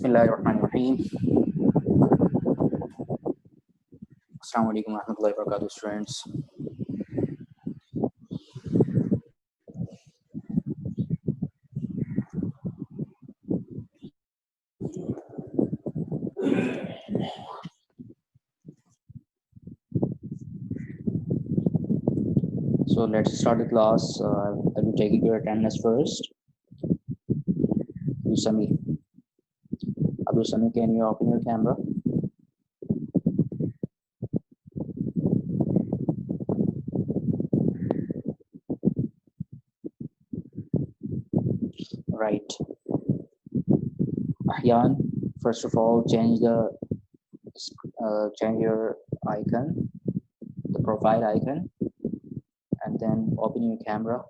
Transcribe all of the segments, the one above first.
Bismillahirrahmanirrahim. Assalamu alaikum warahmatullahi wabarakatuh, students. So let's start the class. I will take your attendance first. Abdul Sami, can you open your camera? Right. Ahyan, first of all, change your icon, the profile icon, and then open your camera.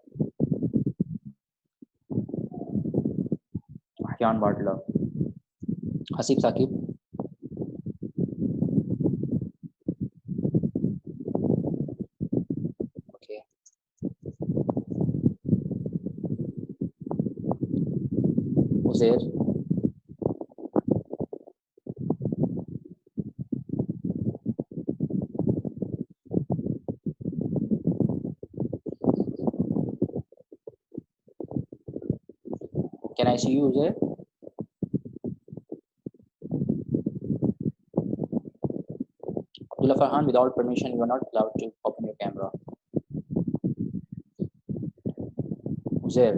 Ahyan Butler. Hasib Saqib. Okay. Uzair. Can I see you, Uzair? Abdullah Farhan, without permission, you are not allowed to open your camera. Uzair.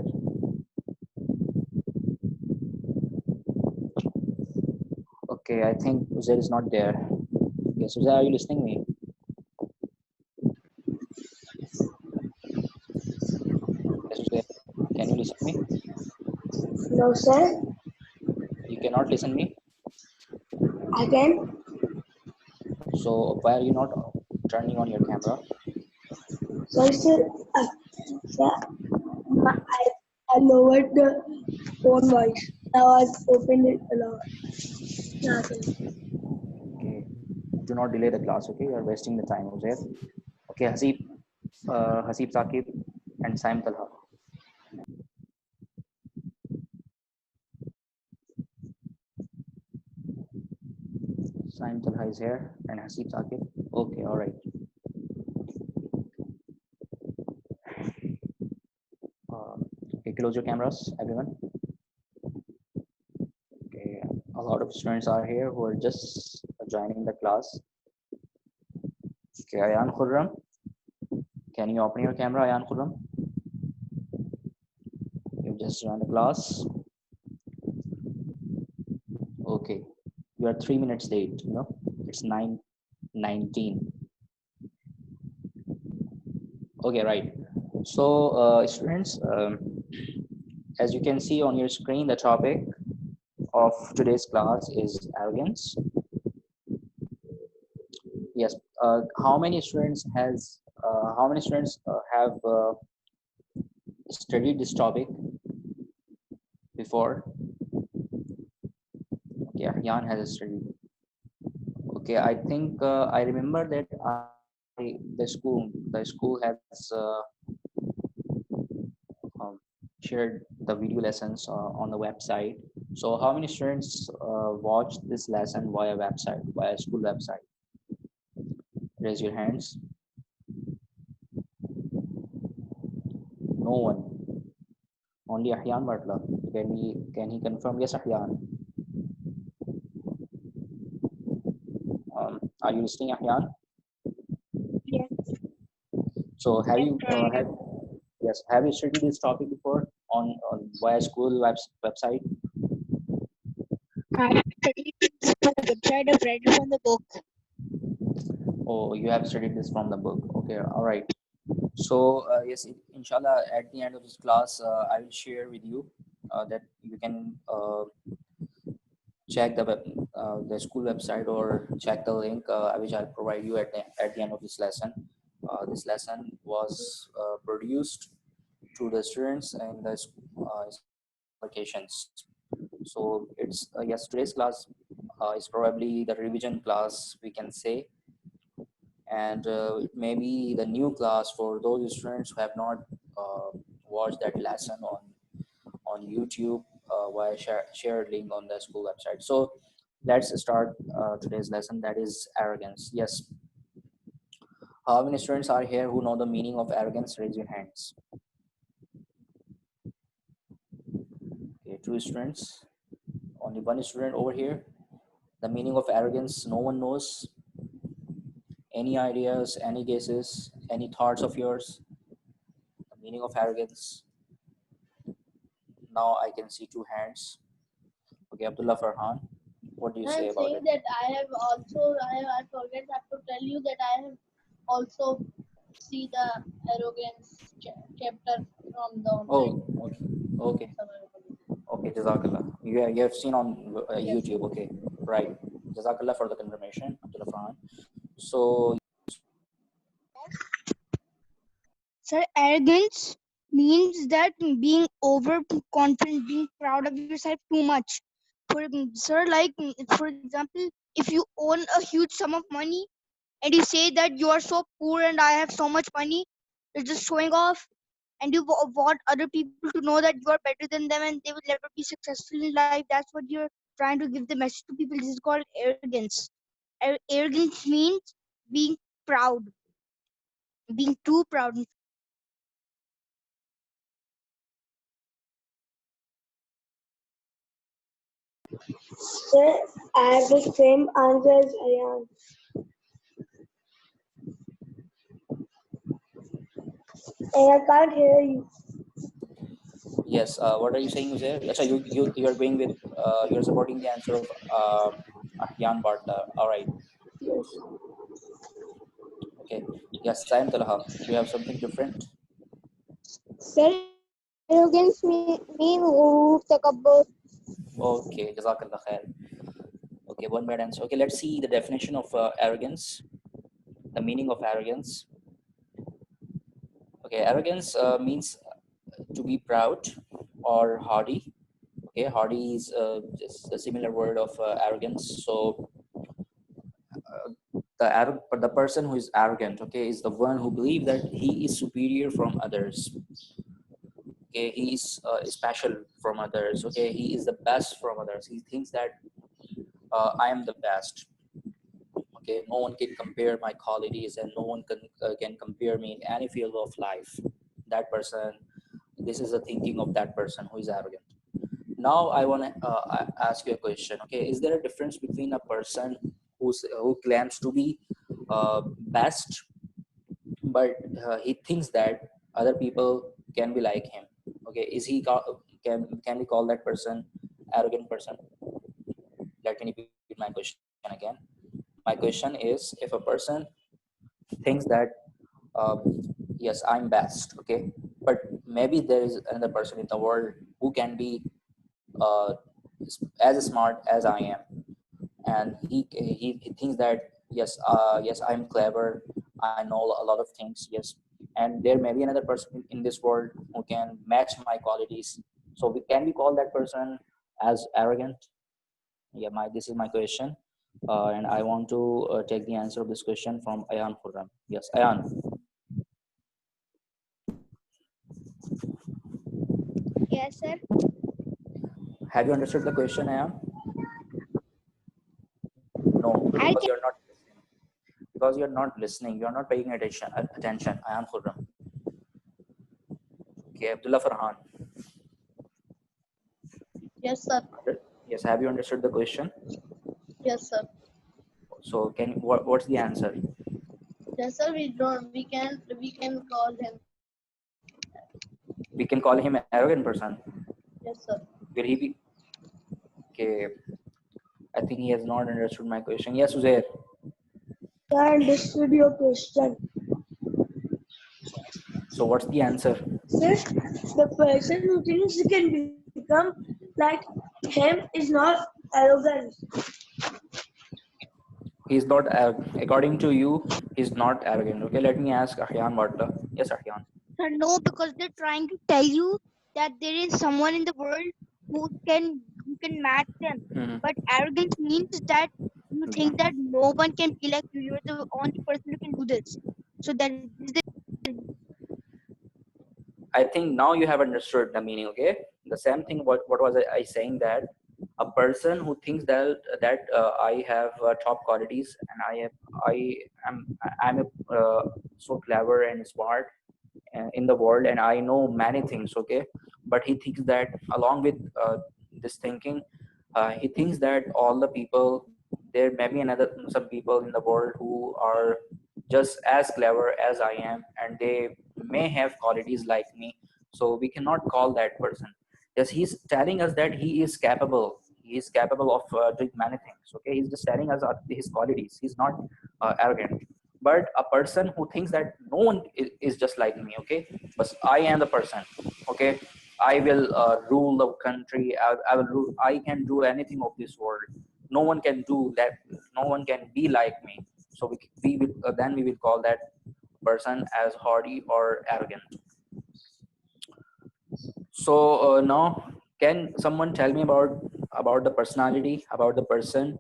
Okay, I think Uzair is not there. Yes, Uzair, are you listening to me? Yes, Uzair. Can you listen to me? No, sir. You cannot listen to me? I can. So why are you not turning on your camera? Sorry, sir. Sir, I lowered the phone voice. Now I've opened it a lot. Yeah, sir. Okay. Do not delay the class, okay? You are wasting the time, Uzair. Okay, Hasib Saqib, and Saim Talha. Saim Talha is here, and Hasib Saqib. Okay, all right. Okay, close your cameras, everyone. Okay, a lot of students are here who are just joining the class. Okay, Ayan Khurram, can you open your camera, Ayan Khurram? You just joined the class. Okay, you are 3 minutes late. You know, it's 9:19. Okay, right. So, students, as you can see on your screen, the topic of today's class is arrogance. Yes. How many students have studied this topic before? Okay, Jan has studied. Okay, I think I remember that the school has shared the video lessons on the website. So how many students watched this lesson via school website? Raise your hands. No one. Only Ahyan Butler. Can he confirm? Yes, Ahyan. Are you listening, Ahyan? Yes. So have you studied this topic before on via school website? I studied this from the website. I've read it from the book. Oh, you have studied this from the book. Okay, all right. So yes, inshallah, at the end of this class, I will share with you that you can check the school website or check the link which I'll provide you at the end of this lesson. This lesson was produced to the students and the locations. So it's yes, today's class is probably the revision class, we can say, and it may be the new class for those students who have not watched that lesson on YouTube. via shared link on the school website. So let's start today's lesson, that is arrogance. Yes. How many students are here who know the meaning of arrogance? Raise your hands. Okay, two students. Only one student over here. The meaning of arrogance, no one knows. Any ideas, any guesses, any thoughts of yours? The meaning of arrogance. Now I can see two hands. Okay, Abdullah Farhan, what do you say I'm about saying it? that I forget to tell you that I have also see the arrogance chapter from the online. Oh, okay, okay, okay. Jazakallah. You have seen on Yes. YouTube. Okay, right. Jazakallah for the confirmation, Abdullah Farhan. So Sir, arrogance means that being overconfident, being proud of yourself too much. Sir, like for example, if you own a huge sum of money and you say that you are so poor and I have so much money, you're just showing off, and you want other people to know that you are better than them and they will never be successful in life. That's what you're trying to give the message to people. This is called arrogance. Arrogance means being proud, being too proud. Sir, I have the same answer as Ayan. And I can't hear you. yes, what are you saying, Uzair? So you're going with you're supporting the answer of Ahyan Barta. All right. Yes. Okay. Yes, Saim Talaha. Do you have something different? Sir, arrogance mean takabbur. Okay, Jazakallah khair. Okay, one bad answer. Okay, let's see the definition of arrogance, the meaning of arrogance. Okay, arrogance means to be proud or haughty. Okay, haughty is just a similar word of arrogance. So the person who is arrogant, okay, is the one who believes that he is superior from others. Okay, he is special from others. Okay, he is the best from others. He thinks that I am the best. Okay, no one can compare my qualities and no one can compare me in any field of life. That person, this is the thinking of that person who is arrogant. Now I want to ask you a question. Okay, is there a difference between a person who claims to be best, but he thinks that other people can be like him? Okay, can we call that person arrogant person? Let me repeat my question again. My question is, if a person thinks that yes, I'm best, okay, but maybe there is another person in the world who can be uh, as smart as I am, and he thinks that yes, I'm clever, I know a lot of things, yes, and there may be another person in this world who can match my qualities. So can we call that person as arrogant? Yeah, this is my question, and I want to take the answer of this question from Ayan Khurram. Yes, Ayan, Yes, sir. have you understood the question, Ayan? No, I because can. you're not listening. Because you're not listening. You're not paying attention. Attention, Ayan Khurram. Okay, Abdullah Farhan. Yes, sir. Yes, have you understood the question? Yes, sir. So what's the answer? Yes, sir. We can call him. We can call him an arrogant person. Yes, sir. Will he be? Okay, I think he has not understood my question. Yes, Uzair. I understood your question. So what's the answer? Sir, the person who thinks he can become like him is not arrogant. He's not, according to you, he's not arrogant. Okay, let me ask Ahyan Barta. Yes, Ahyan. Sir, no, because they're trying to tell you that there is someone in the world who can match them. Mhm. But arrogance means that you think that no one can be like you. You're the only person who can do this. So that is the I think now you have understood the meaning. Okay, the same thing. What was I saying, that a person who thinks that I have top qualities, and I'm so clever and smart in the world, and I know many things, okay, but he thinks that along with this thinking, he thinks that all the people, there may be another some people in the world who are just as clever as I am, and they may have qualities like me, so we cannot call that person. Yes, he's telling us that he is capable of doing many things, okay, he's just telling us his qualities, he's not arrogant. But a person who thinks that no one is just like me, okay, but I am the person, okay, I will rule the country, I will rule, I can do anything of this world, no one can do that, no one can be like me, so we will then we will call that person as hardy or arrogant. So now, can someone tell me about the personality, about the person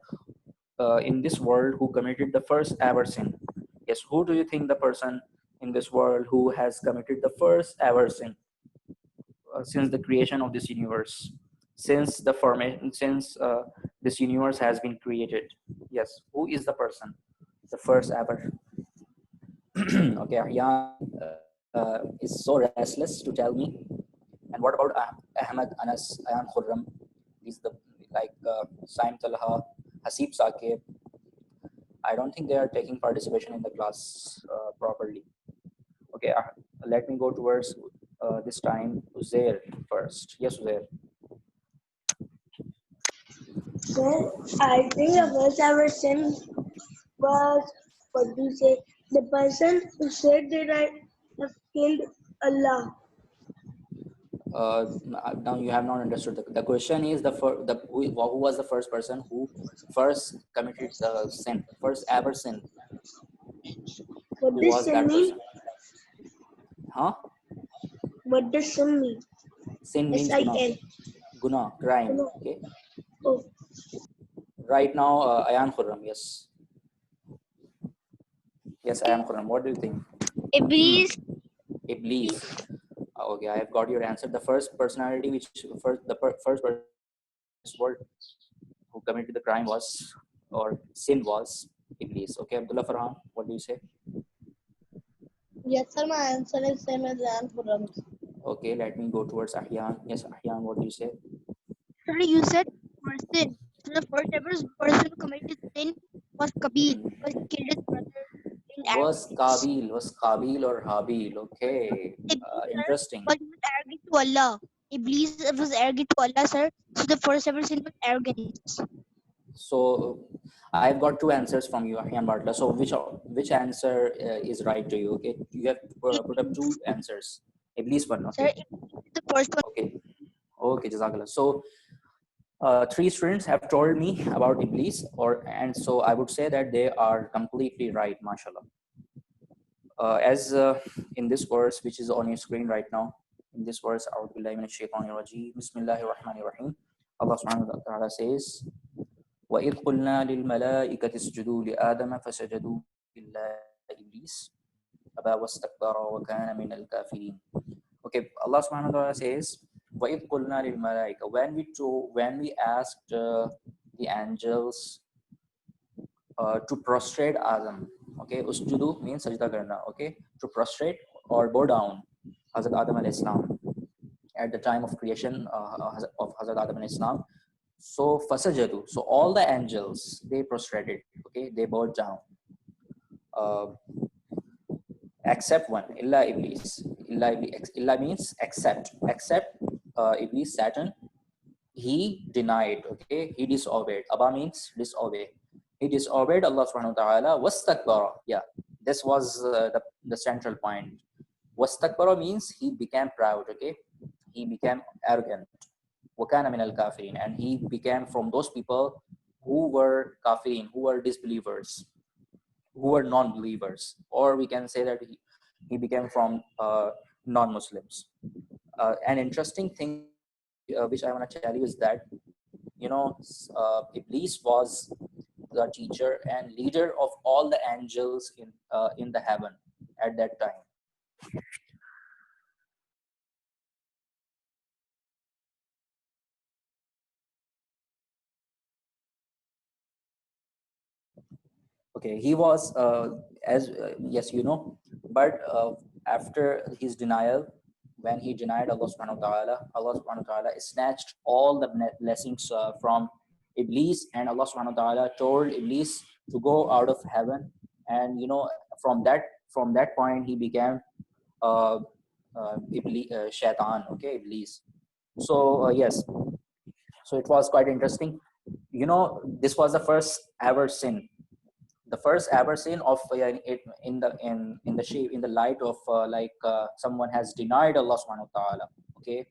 in this world who committed the first ever sin? Yes, who do you think the person in this world who has committed the first ever sin since the creation of this universe, since the formation, since this universe has been created? Yes, who is the person, the first ever? Okay, Ahyan is so restless to tell me. And what about Ahmed, Anas, Ayan Khurram? These the like Saim Talha, Hasib Saqib. I don't think they are taking participation in the class properly. Okay, let me go towards this time Uzair first. Yes, Uzair. So I think the first ever sin was, what do you say, the person who said that I have killed Allah. Now you have not understood. The question is who was the first person who first committed the sin, first ever sin? What Who does was sin that mean? person? Huh? What does sin mean? Sin means S-I-N. guna, crime. No. Okay. Oh, Right now, Ayan Khurram. Yes. Yes, Ayan Khurram. What do you think? Iblis. Iblis. Okay, I have got your answer. The first personality, first person in this world who committed the crime was, or sin was, Iblis. Okay, Abdullah Farhan, what do you say? Yes, sir. My answer is same as Jan Khurram's. Okay, let me go towards Ahyan. Yes, Ahyan, what do you say? Sir, you said person. So the first ever person who committed sin was Kabil, Hmm. because he killed his brother in arrogance. Was Qabil or Habil? Okay, Iblis, sir, interesting. because he was arrogant to Allah. Iblis was arrogant to Allah, sir. So the first ever sin was arrogance. So I've got two answers from you, Ahyan Bartla. So which answer is right to you? Okay, you have put up two Iblis, answers. At least one. sir, Okay, Iblis is the first one. okay, okay. Jazakallah. So three students have told me about Iblis, and so I would say that they are completely right, mashallah. As in this verse, which is on your screen right now, in this verse, A'udhu billahi minash shaitanir rajeem, Bismillahir Rahmanir Rahim, Allah subhanahu wa ta'ala says, وَإِذْ قُلْنَا لِلْمَلَائِكَةِ اسْجُدُوا لِآدَمَ فَسَجَدُوا إِلَّا إِبْلِيسَ أَبَى وَاسْتَكْبَرَ وَكَانَ مِنَ الْكَافِرِينَ. Okay, Allah subhanahu wa ta'ala says, وَإِذْ قُلْنَا لِلْمَلَائِكَةِ, when we asked the angels to prostrate Adam. Okay, usjudu means sajda karna. Okay, to prostrate or bow down Hazrat Adam alayhi salam at the time of creation of Hazrat Adam alayhi salam. So fasajadu. So all the angels, they prostrated. Okay, they bowed down. Uh, Except one, illa Iblis. Illa means except Iblis, Satan. He denied. Okay, he disobeyed. Aba means disobey. He disobeyed Allah subhanahu wa ta'ala. Wastakbara. Yeah, this was the central point. Wastakbara means he became proud. Okay, he became arrogant. Wakana min al kafirin, and he became from those people who were kafirin, who were disbelievers, who were non-believers, or we can say that he became from non-Muslims. An interesting thing which I want to tell you is that, you know, Iblis was the teacher and leader of all the angels in the heaven at that time. Okay, he was as yes, you know, but after his denial, when he denied Allah subhanahu wa ta'ala, Allah subhanahu wa ta'ala snatched all the blessings from Iblis, and Allah subhanahu wa ta'ala told Iblis to go out of heaven. And you know, from that point he became uh, shaitan, okay, Iblis. So yes, so it was quite interesting. You know, this was the first ever sin, the first ever sin of it in the shape, in the light of someone has denied Allah subhanahu wa ta'ala, okay,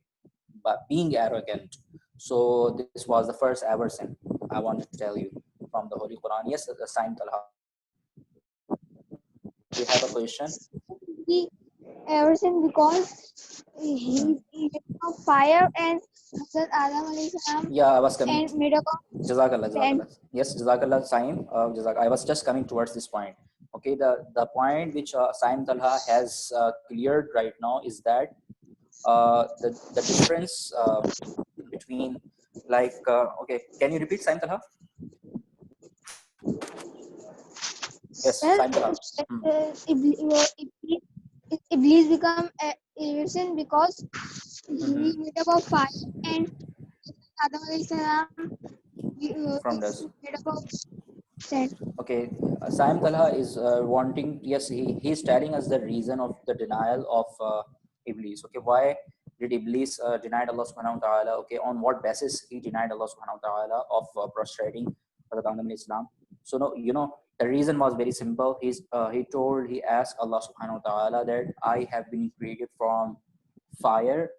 but being arrogant. So this was the first ever sin, I wanted to tell you, from the Holy Quran. Yes, Saim Talha, you have a question? He ever since because he made of fire and Hazrat Adam alayhi salam Yeah, I was coming. and made up of Jazakallah, sand. Jazakallah. Yes, Jazakallah, Saim. I was just coming towards this point. Okay, the point which Saim Talha has cleared right now is that the difference between okay, can you repeat, Saim Talha? Yes, Well, Saim Talha. Iblis become Emerson because he made up of fire and Adam alayhi salam From is this. made up of sand. Okay, Saim Talha is wanting, yes, he's telling us the reason of the denial of Iblis. Okay, why did Iblis denied Allah subhanahu wa ta'ala? Okay, on what basis he denied Allah subhanahu wa ta'ala of prostrating Hazrat Adam alayhi salam? So, no, you know, the reason was very simple. He asked Allah subhanahu wa ta'ala that I have been created from fire,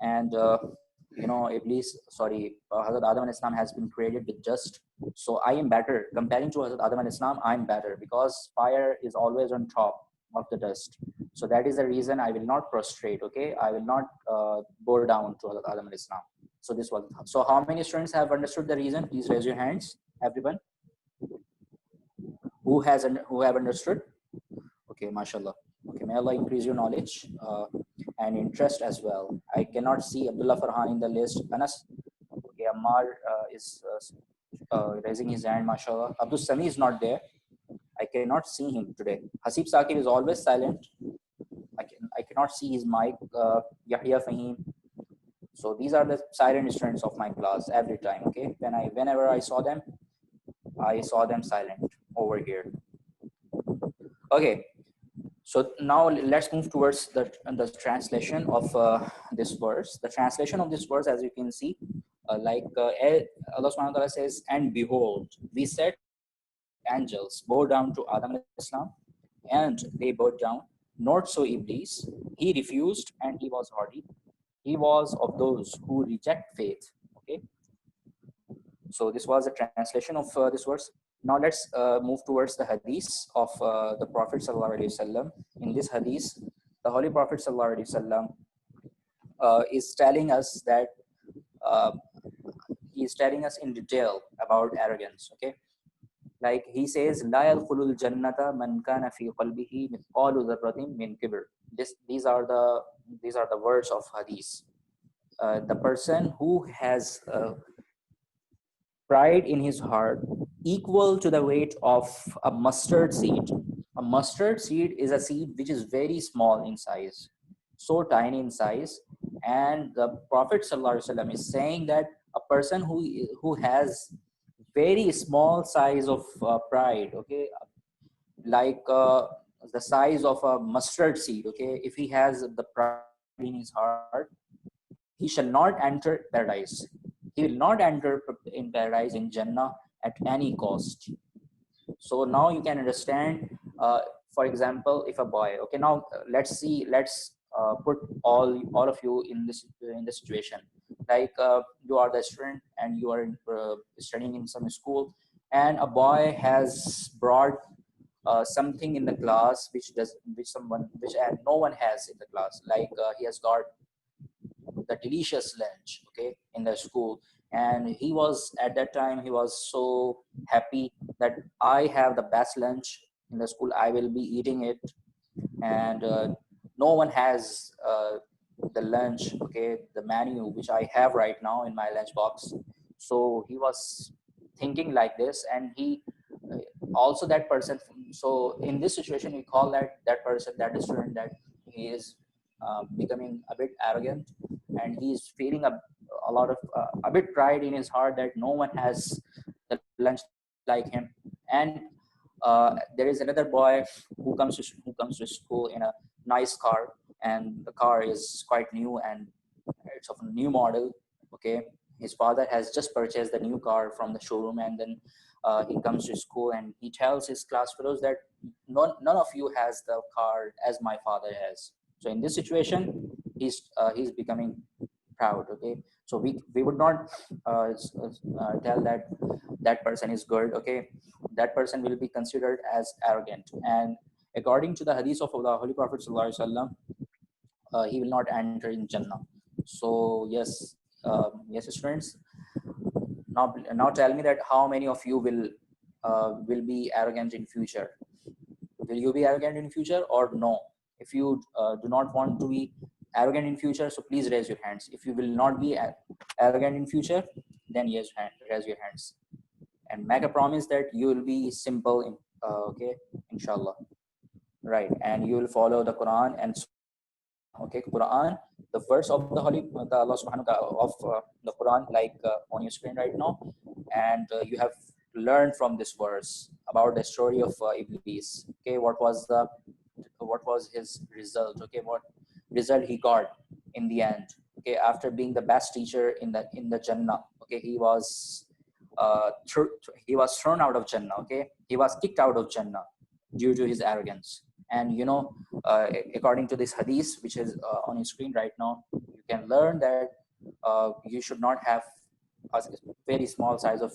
and you know, Iblis, sorry, Hazrat Adam alayhi salam has been created with dust. So I am better comparing to Hazrat Adam alayhi salam. I'm better because fire is always on top of the dust. So that is the reason I will not prostrate. Okay, I will not bow down to Hazrat Adam alayhi salam. So this was. So how many students have understood the reason? Please raise your hands, everyone. Who have understood? Okay, mashallah. Okay, may Allah increase your knowledge and interest as well. I cannot see Abdullah Farhan in the list. Anas, okay, Ammar is raising his hand, mashallah. Abdul Sami is not there. I cannot see him today. Hasib Saqib is always silent. I cannot see his mic. Yahya Fahim. So these are the silent students of my class every time. Okay, whenever I saw them silent over here. Okay, so now let's move towards the translation of this verse. The translation of this verse, as you can see, Allah subhanahu wa ta'ala says, and behold, we set angels bow down to Adam alayhi salam, and they bowed down. Not so Iblis. He refused and he was haughty. He was of those who reject faith. Okay. So this was a translation of this verse. Now let's move towards the hadith of the Prophet sallallahu alaihi wasallam. In this hadith, the Holy Prophet sallallahu alaihi wasallam is telling us that uh, he is telling us in detail about arrogance. Okay, like he says, "La yadkhulul jannata man kana fi qalbihi mithqalu dharratin min kibr." These are the words of hadith. The person who has pride in his heart equal to the weight of a mustard seed. A mustard seed is a seed which is very small in size, so tiny in size. And the Prophet ﷺ is saying that a person who has very small size of pride, okay, like the size of a mustard seed, okay, if he has the pride in his heart, he shall not enter paradise. He will not enter in paradise, in Jannah, at any cost. So now you can understand, for example, if a boy, okay, now let's put all of you in this situation. Like you are the student and you are studying in some school, and a boy has brought something in the class which no one has in the class. Like he has got the delicious lunch, okay, in the school, and he was at that time he was so happy that I have the best lunch in the school, I will be eating it, and no one has the lunch, okay, the menu which I have right now in my lunch box. So he was thinking like this, and also that person, so in this situation we call that person, that student, that he is becoming a bit arrogant, and he is feeling a lot of a bit pride in his heart that no one has the lunch like him. And there is another boy who comes to school in a nice car, and the car is quite new and it's of a new model. Okay, his father has just purchased the new car from the showroom, and then he comes to school and he tells his class fellows that none of you has the car as my father has. So in this situation, he's becoming proud. Okay, so we would not tell that that person is good. Okay, that person will be considered as arrogant. And according to the hadith of the Holy Prophet Sallallahu Alaihi Wasallam, he will not enter in Jannah. So yes, yes, students. Now tell me that how many of you will be arrogant in future? Will you be arrogant in future or no? If you do not want to be arrogant in future, so please raise your hands. If you will not be arrogant in future, then yes, raise your hands and make a promise that you will be simple in okay, inshallah, right? And you will follow the Quran and okay, Quran, the verse of the holy the Allah subhanahu wa ta'ala of the Quran, like on your screen right now, and you have learned from this verse about the story of Iblis. Okay, what was his result? Okay, what result he got in the end? Okay, after being the best teacher in the Jannah. Okay, he was thrown out of Jannah. Okay, he was kicked out of Jannah due to his arrogance. And you know, according to this hadith, which is on your screen right now, you can learn that you should not have a very small size of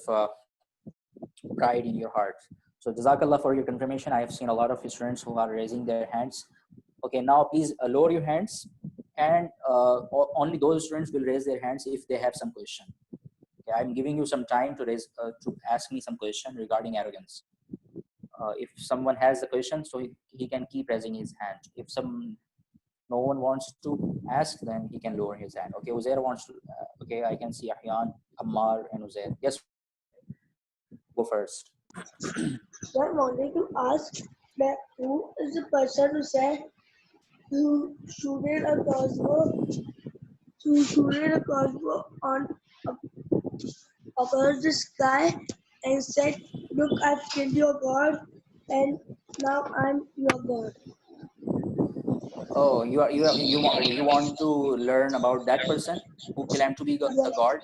pride in your heart. So Jazakallah for your confirmation. I have seen a lot of students who are raising their hands. Okay, now please lower your hands, and only those students will raise their hands if they have some question. Okay, I'm giving you some time to to ask me some question regarding arrogance. If someone has a question, so he can keep raising his hand. If no one wants to ask, then he can lower his hand. Okay, Uzair wants to. Okay, I can see Ahyan, Ammar, and Uzair. Yes, go first. So I wanted to ask that who is the person who said who shooted a crossbow on across the sky and said, "Look, I've killed your god, and now I'm your god." Oh, you want to learn about that person who claimed to be the Yes. god?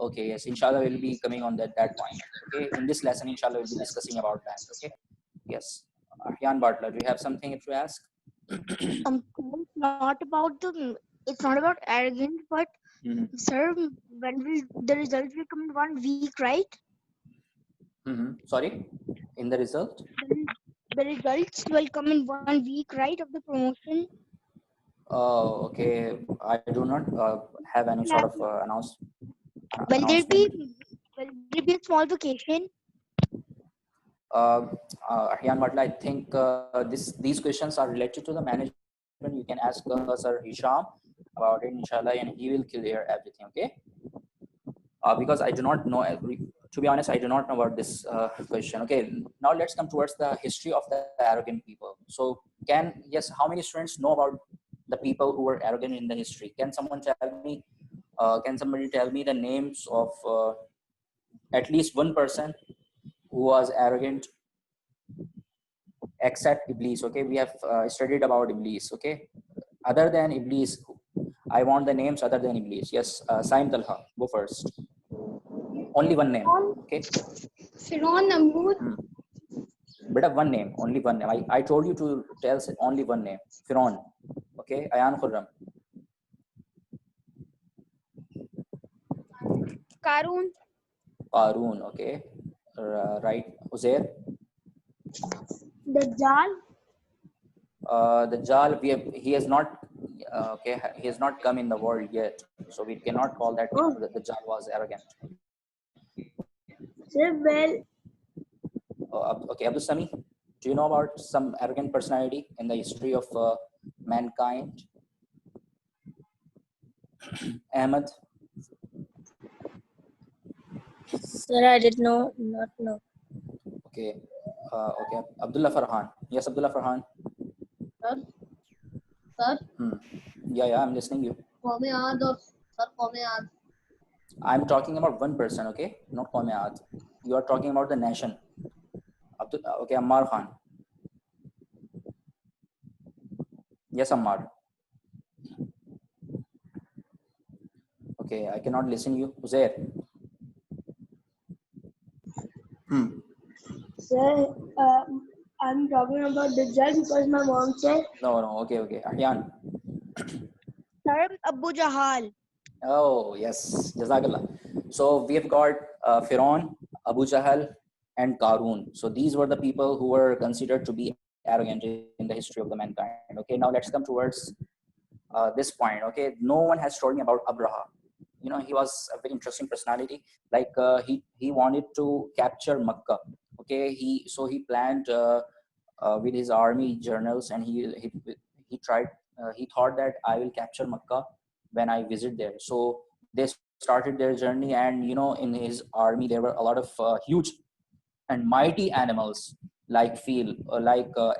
Okay, yes, inshallah we'll be coming on that point. Okay, in this lesson, inshallah we'll be discussing about that. Okay, yes. Ahyan Bartla, do you have something to ask? Not about it's not about arrogance, but Mm-hmm. sir, the results will come in 1 week, right? Mm-hmm. Sorry, in the result? The results will come in 1 week, right, of the promotion. Oh, okay. I do not have any sort of Will there announcement. be a small vacation? Ahyan Bartla, I think these questions are related to the management. You can ask Sir Hisham about it, inshallah, and he will clear everything. Okay. Because I do not know, to be honest, I do not know about this question. Okay, now let's come towards the history of the arrogant people. So yes, how many students know about the people who were arrogant in the history? Can someone tell me, can somebody tell me the names of at least one person who was arrogant except Iblis? Okay, we have studied about Iblis. Okay, other than Iblis, I want the names other than Iblis. Yes, Saim Talha, go first. Only one name. Okay. Firon Namrud. But one name, only one name. I told you to tell only one name. Firon. Okay. Ayan Khurram. Karun. Qarun. Okay. Right. Uzair. Dajjal. The Jal. He has not. Okay. He has not come in the world yet, so we cannot call that Oh. the Jal was arrogant. Sir, well, Okay. Abdul Sami. Do you know about some arrogant personality in the history of mankind? Ahmed. Sir, I did not know. Okay. Okay, Abdullah Farhan. Yes, Abdullah Farhan. Sir, sir, Hmm. Yeah, I'm listening you. Qaume-Aad or Sir Qaume-Aad. I'm talking about one person, okay? Not Qaume-Aad. You are talking about the nation. Okay, Ammar Khan. Yes, Ammar. Okay, I cannot listen you. Uzair. Hmm. Sir, I'm talking about the judge because my mom said, No. Okay. Ahyan. Sir, Abu Jahal. Oh, yes. Jazakallah. So we have got Firaun, Abu Jahl, and Qarun. So these were the people who were considered to be arrogant in the history of the mankind. Okay, now let's come towards this point. Okay, no one has told me about Abraha. You know, he was a very interesting personality. Like he wanted to capture Makkah. Okay, he planned with his army journals, and he tried. He thought that I will capture Makkah when I visit there. So they started their journey, and you know, in his army there were a lot of huge and mighty animals like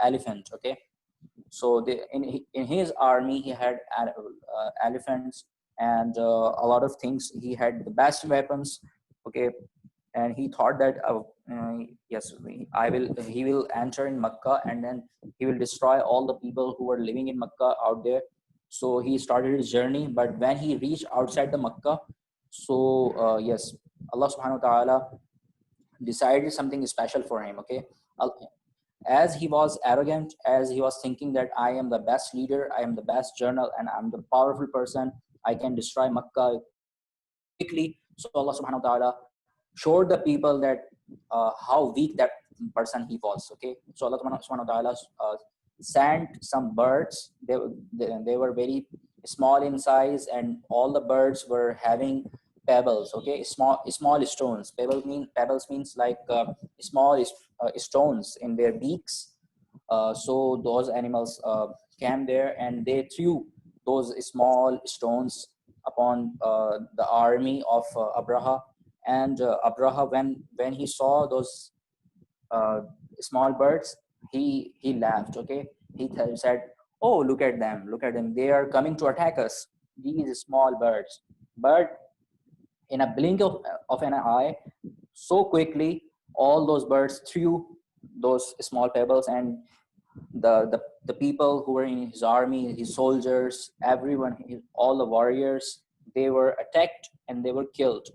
elephant. Okay, so in his army he had elephants and a lot of things. He had the best weapons. Okay, and he thought that yes, he will enter in Makkah, and then he will destroy all the people who were living in Makkah out there. So he started his journey, but when he reached outside the Makkah, so yes, Allah subhanahu wa ta'ala decided something special for him. Okay, as he was arrogant, as he was thinking that I am the best leader, I am the best journal, and I'm the powerful person, I can destroy Makkah quickly. So Allah subhanahu wa ta'ala showed the people that how weak that person he was. Okay, so Allah subhanahu wa ta'ala sent some birds. They were very small in size, and all the birds were having pebbles. Okay, small stones. Pebbles means like small stones in their beaks. So those animals came there, and they threw those small stones upon the army of Abraha. And Abraha, when he saw those uh, small birds, he laughed. Okay, said, "Oh, look at them! They are coming to attack us. These small birds." But in a blink of an eye, so quickly, all those birds threw those small pebbles, and the people who were in his army, his soldiers, everyone, all the warriors, they were attacked and they were killed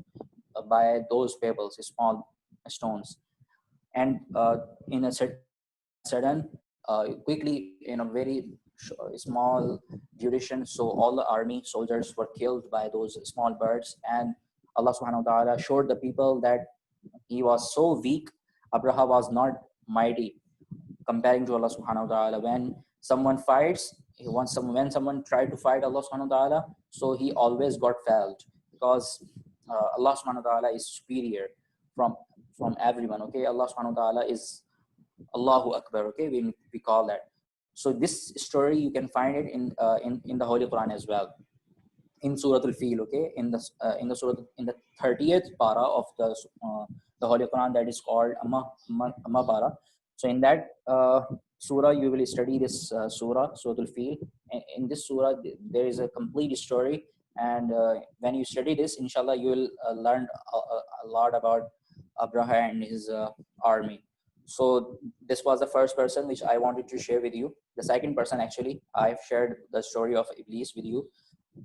by those pebbles, small stones. And in a sudden, quickly, in a very small duration, so all the army soldiers were killed by those small birds. And Allah subhanahu wa ta'ala showed the people that he was so weak. Abraha was not mighty comparing to Allah subhanahu wa ta'ala. When someone fights, when someone tried to fight Allah subhanahu wa ta'ala, so he always got failed, because Allah subhanahu wa ta'ala is superior from everyone. Okay, Allah subhanahu wa ta'ala is Allahu Akbar. Okay, we call that. So this story you can find it in the Holy Quran as well, in Surah Al-Fil. Okay, in the 30th para of the Holy Quran, that is called Amma para. So in that surah you will study this Surah Al-Fil. In this surah there is a complete story, and when you study this, inshallah, you will learn a lot about Abraha and his army. So this was the first person which I wanted to share with you. The second person, actually, I've shared the story of Iblis with you.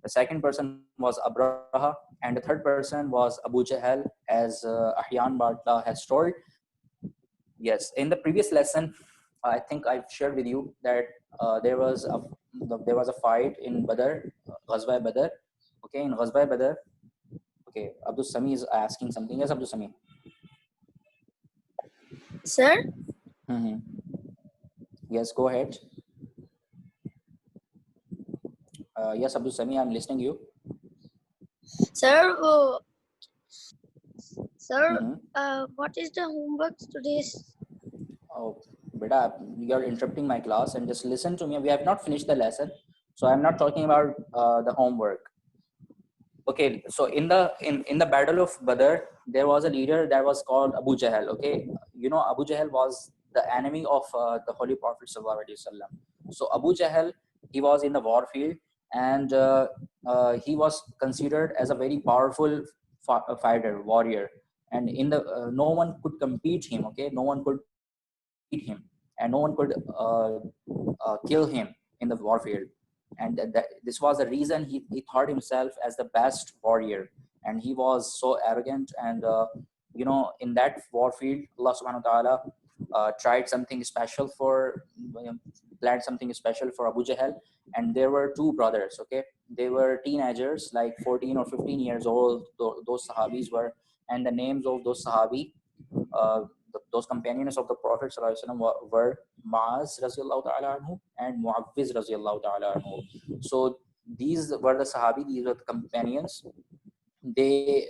The second person was Abraha, and the third person was Abu Jahl, as Ahyan Bartla has told. Yes, in the previous lesson, I think I've shared with you that there was a fight in Badr, Ghazwa Badr. Okay, in Ghazwa Badr. Okay, Abdul Sami is asking something. Yes, Abdul Sami. Sir, Mm-hmm. Yes, go ahead. Yes, Abdul Sami, I'm listening to you. sir, Mm-hmm. what is the homework today? Oh, beta, you're interrupting my class, and just listen to me. We have not finished the lesson, so I'm not talking about the homework. Okay, so in the battle of Badr, there was a leader that was called Abu Jahl. Okay, you know, Abu Jahl was the enemy of the Holy Prophet Sallallahu Alaihi Wasallam. So Abu Jahl, he was in the war field, and he was considered as a very powerful fighter, warrior, and in the no one could compete him. Okay, no one could beat him, and no one could kill him in the war field. And this was the reason he thought himself as the best warrior, and he was so arrogant. And in that war field, Allah Subhanahu wa Taala tried something special for planned something special for Abu Jahl. And there were two brothers. Okay, they were teenagers, like 14 or 15 years old. Those Sahabis were, and the names of those Sahabi, those companions of the Prophet ﷺ were Maaz Raziallahu Ta'ala anhu and Mu'awwiz Raziallahu Ta'ala anhu. So these were the Sahabi, these were the companions. They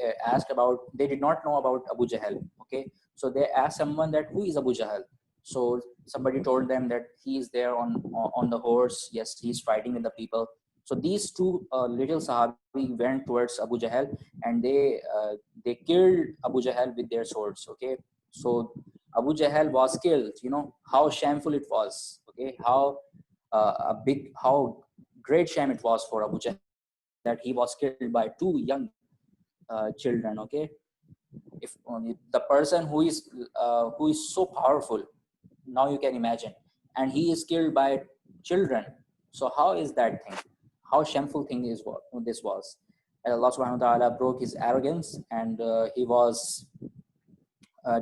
they did not know about Abu Jahl. Okay, so they asked someone that who is Abu Jahl. So somebody told them that he is there on the horse. Yes, he's fighting with the people. So these two little Sahabi went towards Abu Jahl, and they killed Abu Jahl with their swords. Okay, so Abu Jahl was killed. You know how shameful it was. Okay, how how great shame it was for Abu Jahl that he was killed by two young children. Okay, if the person who is so powerful, now you can imagine, and he is killed by children. So how is that thing? How shameful thing is what this was? And Allah Subhanahu wa Taala broke his arrogance, and he was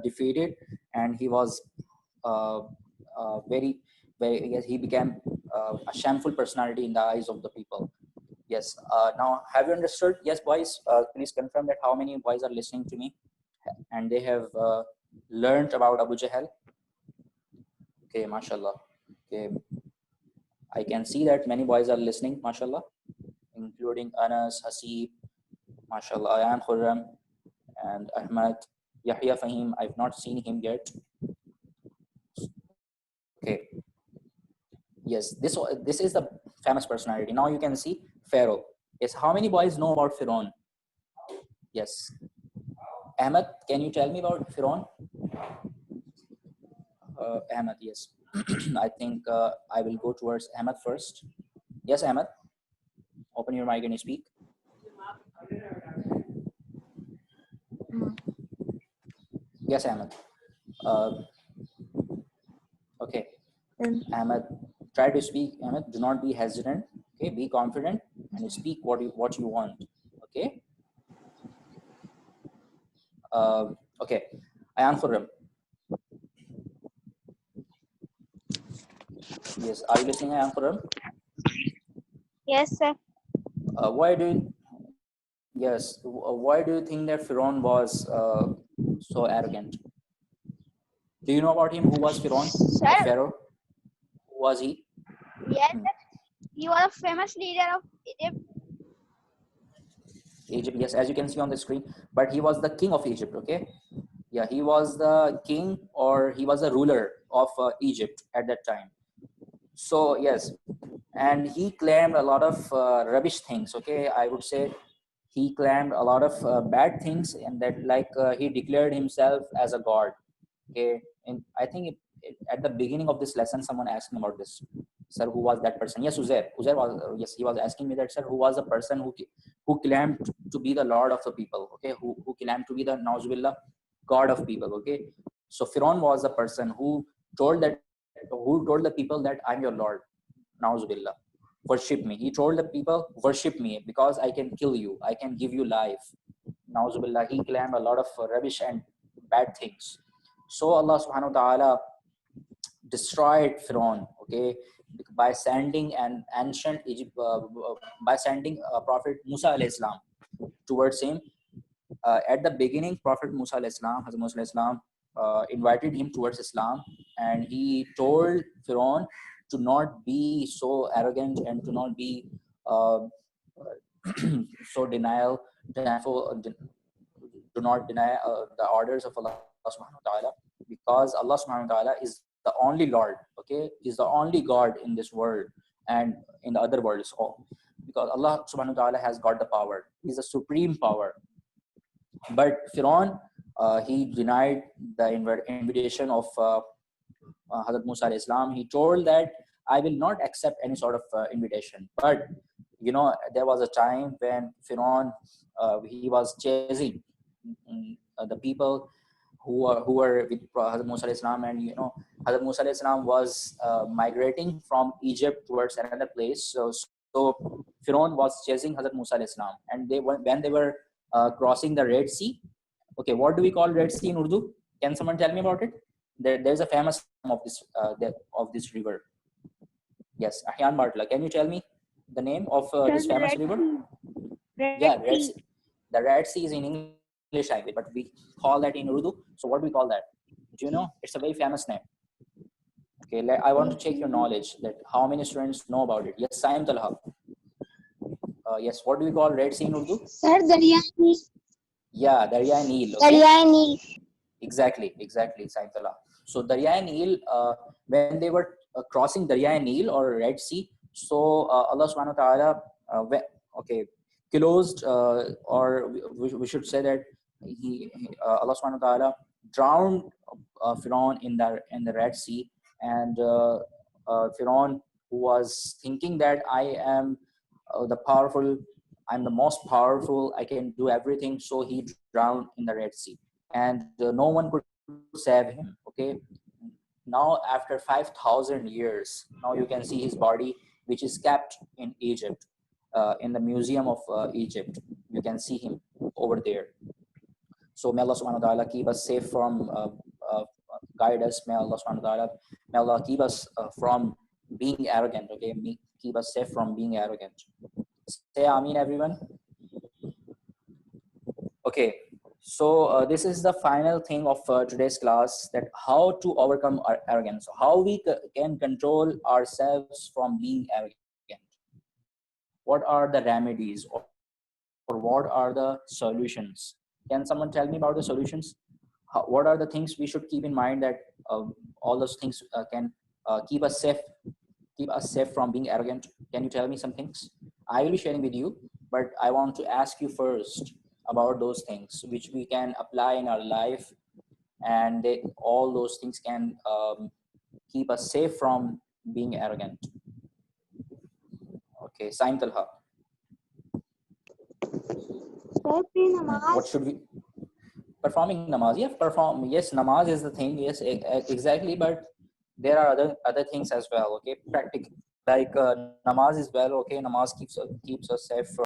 defeated, and he was very, very. Yes, he became a shameful personality in the eyes of the people. Yes. Now, have you understood? Yes, boys. Please confirm that how many boys are listening to me, and they have learned about Abu Jahl. Okay, mashallah. Okay, I can see that many boys are listening, mashallah, including Anas, Hasib, mashallah, Ayan Khurram, and Ahmad, Yahya Fahim. I've not seen him yet. Okay. Yes, this is the famous personality. Now you can see Pharaoh. Yes, how many boys know about Pharaoh? Yes. Ahmed, can you tell me about Pharaoh? Ahmed, yes. I think I will go towards Ahmed first. Yes, Ahmed. Open your mic and speak. Yes, Ahmed. Okay. Ahmed, try to speak. Ahmed, do not be hesitant. Okay, be confident and speak what you want. Okay. Okay. Ayan Khurram. Yes, are you listening, Ayan Khurram? Yes, sir. Why do you think that Pharaoh was so arrogant? Do you know about him? Who was Pharaoh? Sir, Pharaoh? Who was he? yes, sir. He was a famous leader of Egypt. Egypt, yes, as you can see on the screen. But he was the king of Egypt, okay? Yeah, he was the king, or he was the ruler of Egypt at that time. So, yes, and he claimed a lot of rubbish things, okay? I would say he claimed a lot of bad things, and that he declared himself as a god, okay? And I think at the beginning of this lesson, someone asked me about this. Sir, who was that person? Yes, Uzair was, yes, he was asking me that, sir, who was the person who claimed to be the lord of the people, okay? Who claimed to be the Nauzubillah, god of people, okay? So Pharaoh was the person who told the people that I'm your lord, Nauzubillah, worship me. He told the people, worship me because I can kill you, I can give you life. Nauzubillah, he claimed a lot of rubbish and bad things. So Allah Subhanahu wa Taala destroyed Pharaoh, okay, by sending an ancient Egypt, by sending Prophet Musa alayhi salam towards him. At the beginning, Prophet Musa alayhi salam, Hazrat Musa alayhi salam, invited him towards Islam, and he told Pharaoh to not be so arrogant and to not be so denial, do not deny the orders of Allah Subhanahu wa Taala, because Allah Subhanahu wa Taala is the only Lord, okay, is the only God in this world and in the other worlds all, because Allah Subhanahu wa Taala has got the power. He's the supreme power. But Pharaoh, he denied the invitation of Hazrat Musa alayhi salam, he told that I will not accept any sort of invitation. But there was a time when Firaun, he was chasing the people who were with Hazrat Musa alayhi salam, and Hazrat Musa alayhi salam was migrating from Egypt towards another place. So Firaun was chasing Hazrat Musa alayhi salam, and when they were crossing the Red Sea. Okay, what do we call Red Sea in Urdu? Can someone tell me about it? There's a famous name of this river. Yes, Ahyan Bartla. Can you tell me the name of this famous river? Yeah, Red Sea. The Red Sea is in English language, but we call that in Urdu. So what do we call that? Do you know? It's a very famous name. Okay, I want to check your knowledge that how many students know about it. Yes, Saim Talha. Yes, what do we call Red Sea in Urdu? Sir, Darya Yeah, Darya Neel. Okay? Neel. Exactly, Saim Talha. So Darya Neel, when they were crossing Darya Neel or Red Sea, so Allah Subhanahu wa Taala, closed, or we should say that Allah Subhanahu wa Taala drowned Firaun in the Red Sea, and Firaun, who was thinking that I am I'm the most powerful, I can do everything, so he drowned in the Red Sea, and no one could save him. Okay, now after 5,000 years, now you can see his body, which is kept in Egypt, in the Museum of Egypt. You can see him over there. So may Allah subhanahu wa ta'ala keep us safe from, guide us. May Allah subhanahu wa ta'ala, may Allah keep us from being arrogant. Okay, keep us safe from being arrogant. Say Ameen, everyone. Okay, so this is the final thing of today's class, that how to overcome our arrogance, how we can control ourselves from being arrogant. What are the remedies, or what are the solutions? Can someone tell me about the solutions? What are the things we should keep in mind, that all those things can keep us safe from being arrogant? Can you tell me some things? I will be sharing with you, but I want to ask you first about those things which we can apply in our life, and all those things can keep us safe from being arrogant. Okay, Saim Talha. What should we? Performing namaz. Yeah, yes, namaz is the thing. Yes, exactly. But there are other things as well. Okay, practical, like namaz is well. Okay, namaz keeps us safe from